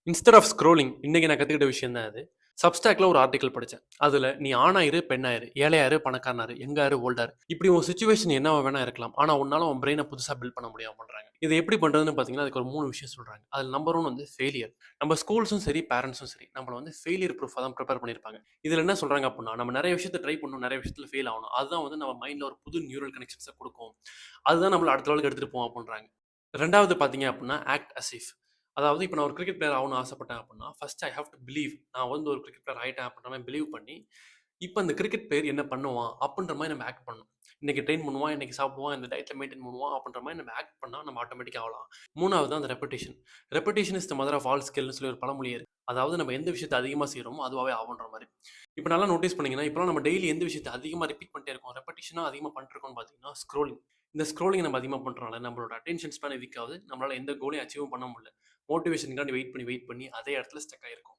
Instead of scrolling இன்னைக்கு நான் கத்துக்கிட்ட விஷயம் தான் அது. சப்ஸ்டாக்ல ஒரு ஆர்டிக்கல் படிச்சேன். அதுல நீ ஆணா இரு, பெண்ணா இரு, ஏழையா இரு, பணக்காரனா இரு, யங்கா இரு, ஓல்டா இரு. இப்படி உன் சிச்சுவேஷன் என்னவா வேணா இருக்கலாம். ஆனா உன்னால உன் பிரெயின புதுசா பில்ட் பண்ண முடியாம பண்றாங்க. இத எப்படி பண்றதுன்னு பார்த்தீங்கன்னா, அதுக்கு ஒரு 3 விஷயம் சொல்றாங்க. அதுல நம்பர் 1 வந்து ஃபெயிலியர். நம்ம ஸ்கூல்ஸும் சரி, பேரண்ட்ஸும் சரி, நம்மள வந்து ஃபெயிலியர் ப்ரூஃபா தான் பிரிப்பேர் பண்ணியிருப்பாங்க. இதுல என்ன சொல்றாங்க அப்புட்ன்னா, நம்ம நெறைய விஷயத்த ட்ரை பண்ணணும், நெறைய விஷயத்துல ஃபெயில் ஆகணும். அதுதான் வந்து நம்ம மைண்ட்ல ஒரு புது நியூரல் கனெக்ஷன்ஸ குடுக்கும். அதுதான் நம்மள அடுத்த லெவலுக்கு எடுத்துட்டு போகும் அப்புட்ன்றாங்க. 2வது பார்த்தீங்க அப்புட்ன்னா, ஆக்ட் அஸ் இஃப். அதாவது இப்ப நான் ஒரு கிரிக்கெட் பிளேயர் ஆகணும்னு ஆசைப்பட்டேன் அப்புட்ன்னா, first I have to believe. நான் வந்து ஒரு கிரிக்கெட் பிளேயர் ஆயிட்டேன் அப்புட்ன்ற மாரி பிலீவ் பண்ணி, இப்ப அந்த கிரிக்கெட் பிளேயர் என்ன பண்ணுவான்? அப்புட்ன்ற மாரி நம்ம ஆக்ட் பண்ணணும். இன்னைக்கு ட்ரெயின் பண்ணுவான், இன்னைக்கு சாப்பிடுவான், இந்த டயட்ல மெயின்டெயின் பண்ணுவான் அப்புட்ன்ற மாரி நம்ம ஆக்ட் பண்ணா நம்ம ஆட்டோமேட்டிக்கா ஆகலாம். 3வது தான் அந்த repetition. Repetition is the mother of all ஸ்கில்னு சொல்லி ஒரு பழமொழி இருக்கு. அதாவது நம்ம எந்த விஷயத்த அதிகமா செய்றோமோ, அதுவாவே ஆவோன்ற மாரி. இப்ப நல்லா நோட்டீஸ் பண்ணீங்கன்னா, இப்பலாம் நம்ம டெய்லி எந்த விஷயத்த அதிகமா ரிப்பீட் பண்ணிட்டே இருக்கோம், ரெப்படிஷனா அதிகமா பண்ணிட்டு இருக்கோம்னு பார்த்தீங்கன்னா, ஸ்க்ரோலிங். இந்த ஸ்க்ரோலிங் நம்ம அதிகமா பண்றனால நம்மளோட அட்டென்ஷன் ஸ்பேன் வீக் ஆகுது. நம்மளால எந்த கோலையும் அச்சீவும் பண்ண முடியல. மோட்டிவேஷனுக்காண்டி வெயிட் பண்ணி, வெயிட் பண்ணி அதே இடத்துல ஸ்டக் ஆயிருக்கோம்.